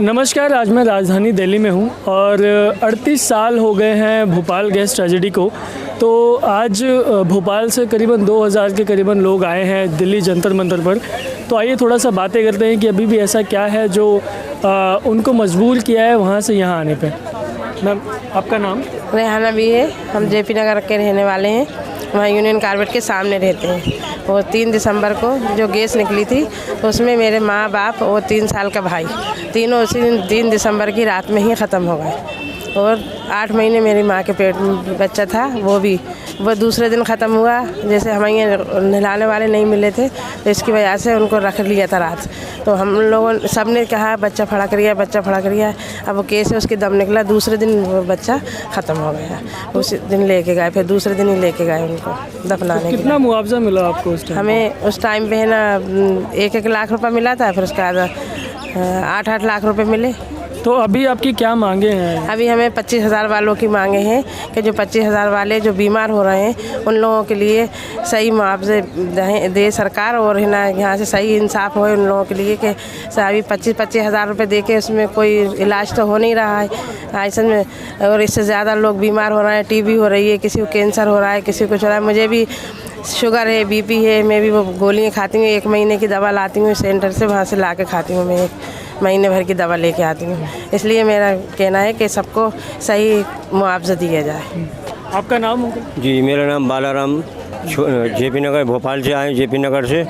नमस्कार, आज मैं राजधानी दिल्ली में हूँ और 38 साल हो गए हैं भोपाल गैस ट्रेजेडी को। तो आज भोपाल से करीबन 2000 के करीबन लोग आए हैं दिल्ली जंतर मंतर पर। तो आइए थोड़ा सा बातें करते हैं कि अभी भी ऐसा क्या है जो उनको मजबूर किया है वहाँ से यहाँ आने पे। मैम, आपका नाम? रेहाना भी है। हम जेपी नगर के रहने वाले हैं, वहाँ यूनियन कार्बेट के सामने रहते हैं। वो 3 दिसंबर को जो गैस निकली थी उसमें मेरे माँ बाप और 3 साल का भाई तीनों उसी दिन 3 दिसंबर की रात में ही ख़त्म हो गए। और 8 महीने मेरी माँ के पेट में बच्चा था, वो दूसरे दिन ख़त्म हुआ। जैसे हमें नहलाने वाले नहीं मिले थे तो इसकी वजह से उनको रख लिया था रात। तो हम लोगों सब ने कहा बच्चा फड़क रही है, बच्चा फड़क रही है। अब वो कैसे उसकी दम निकला, दूसरे दिन वो बच्चा ख़त्म हो गया। उसी दिन लेके गए, फिर दूसरे दिन ही लेके गए उनको दफनाने के लिए। कितना मुआवजा मिला आपको उस टाइम? हमें उस टाइम पे है ना 1-1 लाख रुपए मिला था, फिर उसके बाद 8-8 लाख रुपए मिले। तो अभी आपकी क्या मांगे हैं? अभी हमें 25,000 वालों की मांगे हैं कि जो 25,000 वाले जो बीमार हो रहे हैं उन लोगों के लिए सही मुआवजे दे सरकार, और है ना यहाँ से सही इंसाफ हो उन लोगों के लिए कि अभी 25,000 रुपये दे के उसमें कोई इलाज तो हो नहीं रहा है ऐसा में। और इससे ज़्यादा लोग बीमार हो रहे हैं, टीबी हो रही है, किसी को कैंसर हो रहा है, किसी को हो रहा है। मुझे भी शुगर है, बीपी है, मैं भी वो गोलियाँ खाती हूँ। 1 महीने की दवा लाती हूँ सेंटर से, वहाँ से ला के खाती हूँ। मैं 1 महीने भर की दवा लेके आती हूँ। इसलिए मेरा कहना है कि सबको सही मुआवजा दिया जाए। आपका नाम होगा? जी, मेरा नाम बालाराम, जेपी नगर भोपाल से आए। जेपी नगर से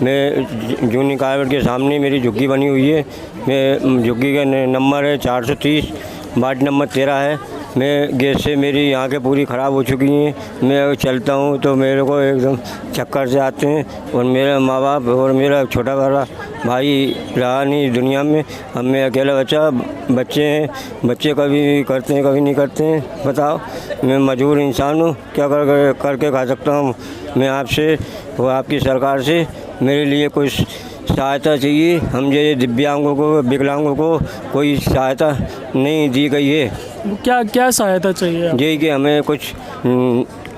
मैं जूनियर कार्बेट के सामने मेरी झुग्गी बनी हुई है। मैं झुग्गी का नंबर है 430, वार्ड नंबर 13 है। मैं गैस से मेरी आँखें पूरी ख़राब हो चुकी हैं। मैं अगर चलता हूँ तो मेरे को एकदम चक्कर से आते हैं। और मेरा माँ बाप और मेरा छोटा बड़ा भाई रहा नहीं दुनिया में। अब मैं अकेला बच्चे हैं, बच्चे कभी करते हैं कभी नहीं करते हैं। बताओ, मैं मजबूर इंसान हूँ, क्या करके खा सकता हूँ। मैं आपसे वो आपकी सरकार से मेरे लिए कुछ सहायता चाहिए। हम ये दिव्यांगों को, विकलांगों को कोई सहायता नहीं दी गई है। क्या सहायता चाहिए? यही कि हमें कुछ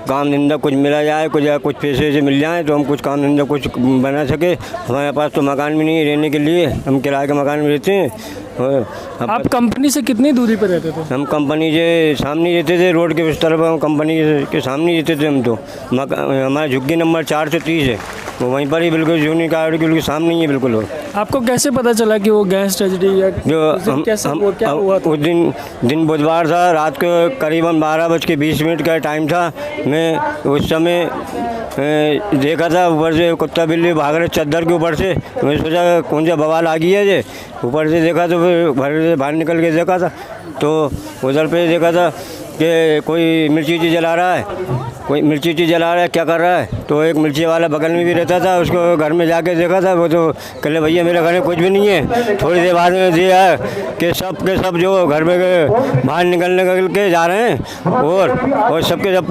काम धंधा कुछ मिला जाए, कुछ पैसे से मिल जाए तो हम कुछ काम धंधा कुछ बना सके। हमारे पास तो मकान भी नहीं है रहने के लिए, हम किराए के मकान में रहते हैं। आप कंपनी से कितनी दूरी पर रहते थे? हम कंपनी के सामने रहते थे, रोड के उस तरफ हम कंपनी के सामने रहते थे। हम तो हमारा झुग्गी नंबर 430 है, वो वहीं पर ही बिल्कुल जूनियर कार्बेट के बिल्कुल सामने ही है बिल्कुल। हो आपको कैसे पता चला कि वो गैस ट्रेजेडी या जो क्या हुआ था? उस दिन बुधवार था, रात को करीबन 12:20 का टाइम था। मैं उस समय देखा था ऊपर से कुत्ता बिल्ली भाग रहे चद्दर के ऊपर से। मैं सोचा कौन सा बवाल आ गई है ये। ऊपर से देखा तो फिर घर से बाहर निकल के देखा था तो उधर पे देखा था कि कोई मिर्ची जला रहा है, क्या कर रहा है। तो एक मिर्ची वाला बगल में भी रहता था, उसको घर में जाके देखा था। वो तो कहले भैया मेरे घर में कुछ भी नहीं है। थोड़ी देर बाद में दिया कि सब के सब जो घर में बाहर निकल के जा रहे हैं और सबके सब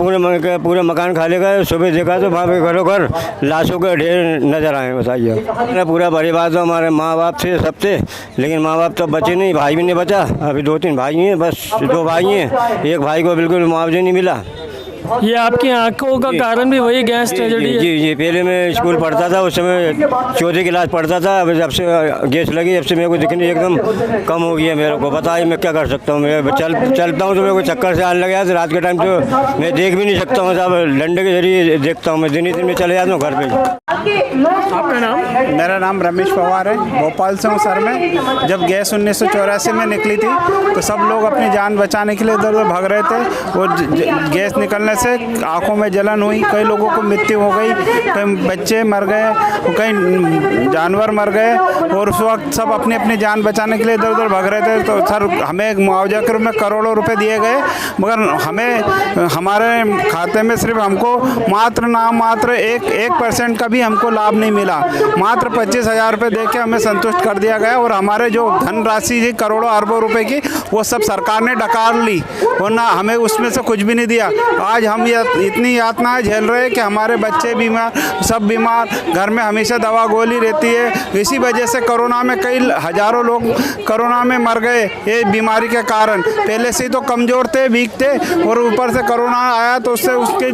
पूरे मकान खाली गए। सुबह देखा तो वहाँ पे घरों घर लाशों के ढेर नज़र आए। बताइए, पूरा परिवार तो हमारे माँ बाप थे सब थे, लेकिन माँ बाप तो बचे नहीं, भाई भी नहीं बचा। अभी 2-3 भाई हैं, बस 2 भाई हैं। एक भाई को बिल्कुल मुआवजा नहीं मिला। ये आपकी आंखों का कारण भी वही गैस ट्रेजेडी है? जी, पहले मैं स्कूल पढ़ता था, उस समय 4वीं क्लास पढ़ता था। अब जब से गैस लगी जब से मेरे को दिखनी एकदम कम हो गई है। मेरे को बताइए मैं क्या कर सकता हूँ। मैं चलता हूँ तो मेरे को चक्कर से आने लगा। तो रात के टाइम तो मैं देख भी नहीं सकता हूँ, साहब डंडे के जरिए देखता हूँ। मैं दिन ही दिन में चले जाता हूँ घर पर। आपका नाम? मेरा नाम रमेश पवार है, भोपाल से हूँ सर। मैं जब गैस 1984 में निकली थी तो सब लोग अपनी जान बचाने के लिए इधर उधर भाग रहे थे। वो गैस निकलने से आंखों में जलन हुई, कई लोगों को मृत्यु हो गई, कई बच्चे मर गए, कई जानवर मर गए। और उस वक्त सब अपनी अपनी जान बचाने के लिए इधर उधर भाग रहे थे। तो सर हमें एक मुआवजा के रूप में करोड़ों रुपए दिए गए, मगर हमें हमारे खाते में सिर्फ हमको मात्र 1% का भी हमको लाभ नहीं मिला। मात्र 25,000 रुपये दे के हमें संतुष्ट कर दिया गया। और हमारे जो धनराशि थी करोड़ों अरबों रुपए की, वो सब सरकार ने डकार ली, वरना हमें उसमें से कुछ भी नहीं दिया। आज आज हम ये इतनी यातनाएं झेल रहे हैं कि हमारे बच्चे बीमार, सब बीमार, घर में हमेशा दवा गोली रहती है। इसी वजह से कोरोना में कई हज़ारों लोग कोरोना में मर गए ये बीमारी के कारण। पहले से ही तो कमज़ोर थे, वीक थे, और ऊपर से कोरोना आया तो उससे उसके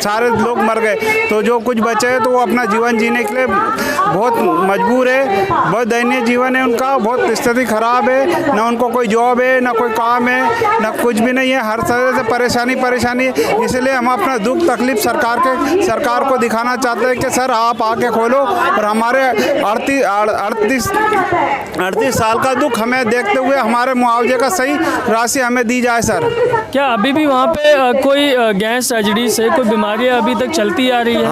सारे लोग मर गए। तो जो कुछ बचे हैं तो वो अपना जीवन जीने के लिए बहुत मजबूर है। बहुत दयनीय जीवन है उनका, बहुत स्थिति ख़राब है, ना उनको कोई जॉब है, ना कोई काम है, ना कुछ भी नहीं है। हर तरह से परेशानी है। इसलिए हम अपना दुख तकलीफ सरकार को दिखाना चाहते हैं कि सर आप आके खोलो और हमारे 38 साल का दुख हमें देखते हुए हमारे मुआवजे का सही राशि हमें दी जाए सर। क्या अभी भी वहाँ पे कोई गैस ट्रेजेडी से कोई बीमारियाँ अभी तक चलती आ रही है?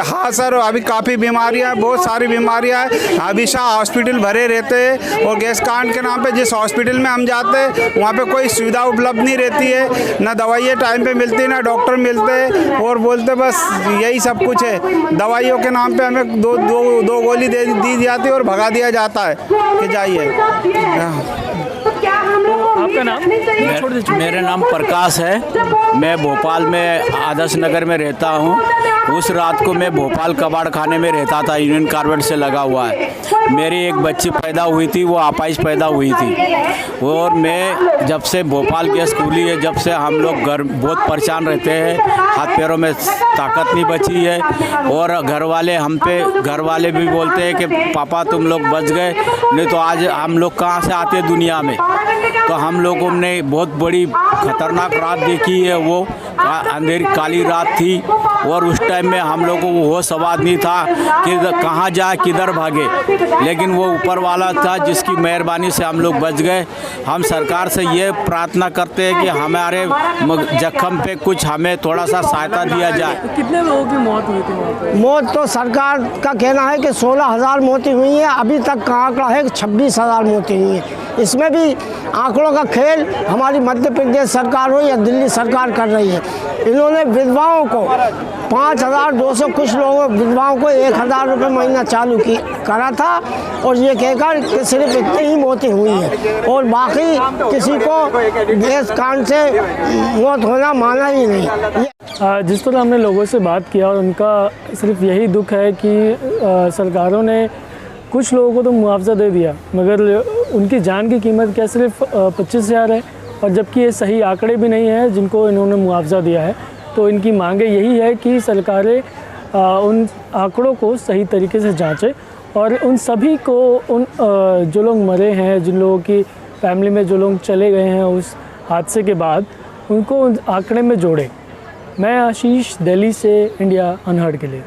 हाँ सर, अभी काफ़ी बीमारियाँ, बहुत सारी बीमारियाँ हैं। हमेशा हॉस्पिटल भरे रहते हैं और गैस कांड के नाम पे जिस हॉस्पिटल में हम जाते हैं वहाँ पे कोई सुविधा उपलब्ध नहीं रहती है, ना दवाइयाँ टाइम पे मिलती, ना डॉक्टर मिलते, और बोलते बस यही सब कुछ है। दवाइयों के नाम पे हमें दो गोली दी जाती है और भगा दिया जाता है कि जाइए। आपका नाम? मेरा नाम प्रकाश है। मैं भोपाल में आदर्श नगर में रहता हूँ। उस रात को मैं भोपाल कबाड़ खाने में रहता था, यूनियन कार्बेट से लगा हुआ है। मेरी एक बच्ची पैदा हुई थी, वो अपाहिज पैदा हुई थी, और मैं जब से भोपाल गैस खुली है, जब से हम लोग घर बहुत परेशान रहते हैं, हाथ पैरों में ताकत नहीं बची है, और घर वाले भी बोलते हैं कि पापा तुम लोग बच गए, नहीं तो आज हम लोग कहाँ से आते दुनिया में। तो हम लोगों ने बहुत बड़ी खतरनाक रात देखी है, वो अंधेरी काली रात थी, और उस टाइम में हम लोगों को होश सवाद नहीं था कि कहाँ जाए किधर भागे, लेकिन वो ऊपर वाला था जिसकी मेहरबानी से हम लोग बच गए। हम सरकार से ये प्रार्थना करते हैं कि हमारे जख्म पे कुछ हमें थोड़ा सा सहायता दिया जाए। कितने लोगों की मौत हुई थी? मौत तो सरकार का कहना है कि 16,000 मौतें हुई हैं, अभी तक का आंकड़ा है 26,000 मौतें हुई हैं। इसमें भी आंकड़ों का खेल हमारी मध्य प्रदेश सरकार हो या दिल्ली सरकार कर रही है। इन्होंने विधवाओं को 5,200 कुछ लोगों विधवाओं को 1,000 रुपये महीना चालू करा था, और ये कहकर कि सिर्फ इतनी ही मौतें हुई हैं और बाकी किसी को गैस कांड से मौत होना माना ही नहीं। जिस तरह हमने लोगों से बात किया, और उनका सिर्फ यही दुख है कि सरकारों ने कुछ लोगों को तो मुआवजा दे दिया, मगर उनकी जान की कीमत क्या सिर्फ 25,000 है, और जबकि ये सही आंकड़े भी नहीं हैं जिनको इन्होंने मुआवजा दिया है। तो इनकी मांगे यही है कि सरकारें उन आंकड़ों को सही तरीके से जांचें, और उन सभी को, जो लोग मरे हैं, जिन लोगों की फैमिली में जो लोग चले गए हैं उस हादसे के बाद, उनको उन आंकड़े में जोड़ें। मैं आशीष, दिल्ली से, इंडिया अनहर्ड के लिए।